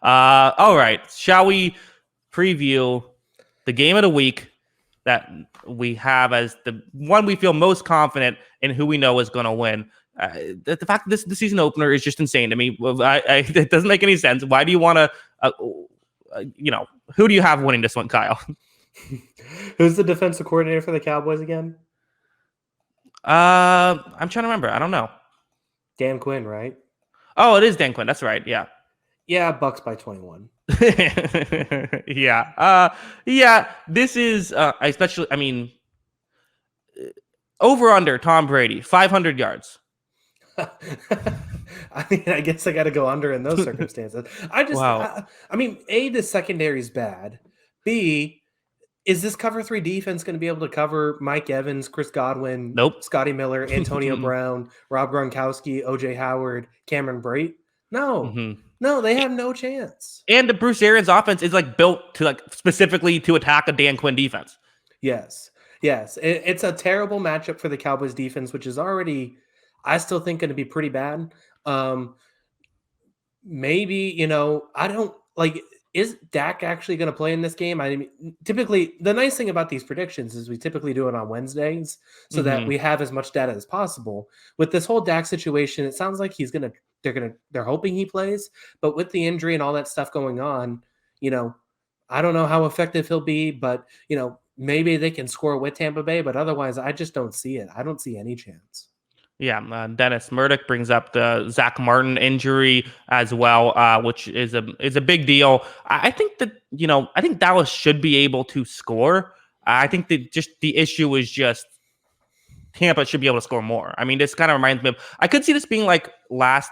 All right. Shall we preview the game of the week that we have as the one we feel most confident in who we know is going to win? The fact that the season opener is just insane to me. It doesn't make any sense. Why do you want to, who do you have winning this one, Kyle? Who's the defensive coordinator for the Cowboys again? I'm trying to remember. I don't know. Dan Quinn, right? Oh, it is Dan Quinn. That's right. Yeah. Yeah, Bucks by 21. Yeah. This is especially. I mean, over under Tom Brady 500 yards. I mean, I guess I got to go under in those circumstances. Wow. I mean, A, the secondary is bad. B, is this cover 3 defense going to be able to cover Mike Evans, Chris Godwin, Nope. Scotty Miller, Antonio Brown, Rob Gronkowski, OJ Howard, Cameron Brate? No. Mm-hmm. No, they have no chance. And the Bruce Arians offense is built to specifically to attack a Dan Quinn defense. Yes. It's a terrible matchup for the Cowboys defense, which is already, I still think, going to be pretty bad. Maybe, I don't is Dak actually going to play in this game? I mean, typically, the nice thing about these predictions is we typically do it on Wednesdays so that we have as much data as possible. With this whole Dak situation, it sounds like they're hoping he plays, but with the injury and all that stuff going on, I don't know how effective he'll be, but, maybe they can score with Tampa Bay, but otherwise, I just don't see it. I don't see any chance. Yeah, Dennis Murdoch brings up the Zach Martin injury as well, which is a big deal. I think that I think Dallas should be able to score. I think that just the issue is just Tampa should be able to score more. I mean, this kind of reminds me of I could see this being like last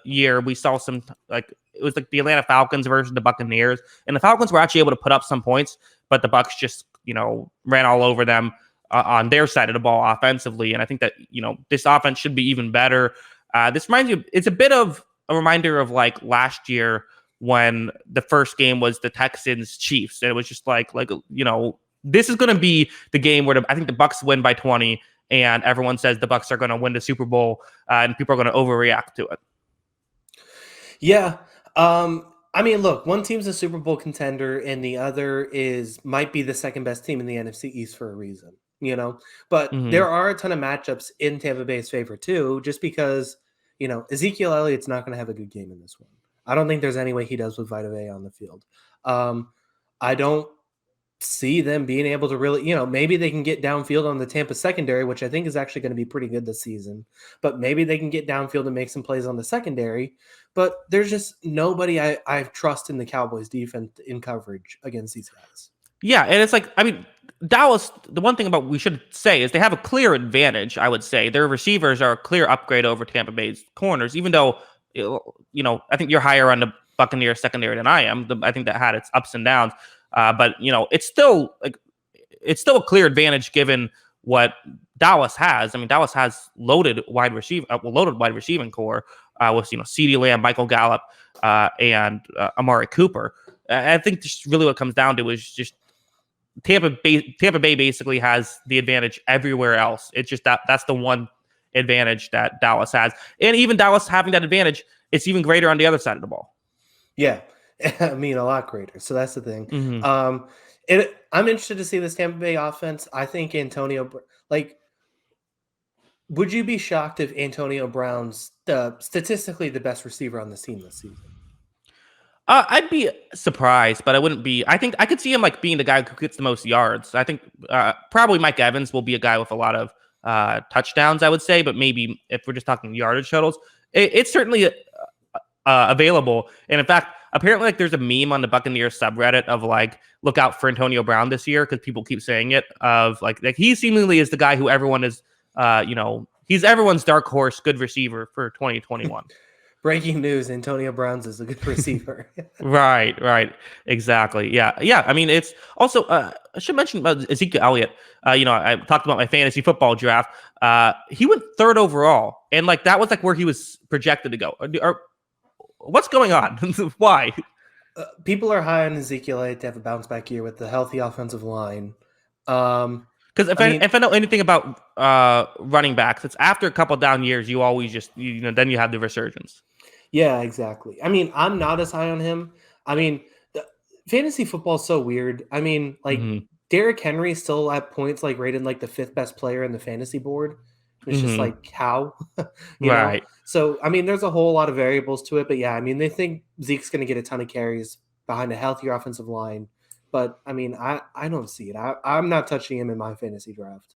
year we saw some it was like the Atlanta Falcons versus the Buccaneers, and the Falcons were actually able to put up some points, but the Bucs just ran all over them on their side of the ball offensively. And I think that, this offense should be even better. This reminds me, it's a bit of a reminder of like last year when the first game was the Texans Chiefs. And it was just this is going to be the game where I think the Bucs win by 20 and everyone says the Bucs are going to win the Super Bowl and people are going to overreact to it. Yeah. I mean, look, one team's a Super Bowl contender and the other might be the second best team in the NFC East for a reason. But there are a ton of matchups in Tampa Bay's favor too, just because, Ezekiel Elliott's not going to have a good game in this one. I don't think there's any way he does with Vita Vea on the field. I don't see them being able to really, maybe they can get downfield on the Tampa secondary, which I think is actually going to be pretty good this season, but maybe they can get downfield and make some plays on the secondary, but there's just nobody I trust in the Cowboys defense in coverage against these guys. Yeah, and it's Dallas, the one thing we should say is they have a clear advantage, I would say. Their receivers are a clear upgrade over Tampa Bay's corners, even though, I think you're higher on the Buccaneers secondary than I am. I think that had its ups and downs. But, it's still a clear advantage given what Dallas has. I mean, Dallas has loaded wide receiving core with, CeeDee Lamb, Michael Gallup, and Amari Cooper. I think just really what it comes down to is just Tampa Bay basically has the advantage everywhere else. It's just that's the one advantage that Dallas has. And even Dallas having that advantage, it's even greater on the other side of the ball. Yeah. I mean, a lot greater. So that's the thing. Mm-hmm. I'm interested to see this Tampa Bay offense. I think Antonio, would you be shocked if Antonio Brown's statistically the best receiver on this team this season? I'd be surprised, but I wouldn't be. I think I could see him being the guy who gets the most yards. I think probably Mike Evans will be a guy with a lot of touchdowns, I would say, but maybe if we're just talking yardage totals, it's certainly available. And in fact, apparently there's a meme on the Buccaneers subreddit of look out for Antonio Brown this year because people keep saying it of like he seemingly is the guy who everyone is, he's everyone's dark horse good receiver for 2021. Breaking news, Antonio Brown's is a good receiver. Right. Exactly. Yeah. I mean, it's also, I should mention about Ezekiel Elliott. I talked about my fantasy football draft. He went 3rd overall. And that was where he was projected to go. What's going on? Why? People are high on Ezekiel Elliott to have a bounce back year with the healthy offensive line. Because if I know anything about running backs, it's after a couple down years, you always just, then you have the resurgence. Yeah, exactly. I mean, I'm not as high on him. I mean, the fantasy football is so weird. I mean, like Mhm. Derrick Henry still at points like rated like the fifth best player in the fantasy board. And it's just Mhm. like how, you know? Right. So I mean, there's a whole lot of variables to it, but yeah, I mean, they think Zeke's going to get a ton of carries behind a healthier offensive line. But I mean, I don't see it. I'm not touching him in my fantasy draft.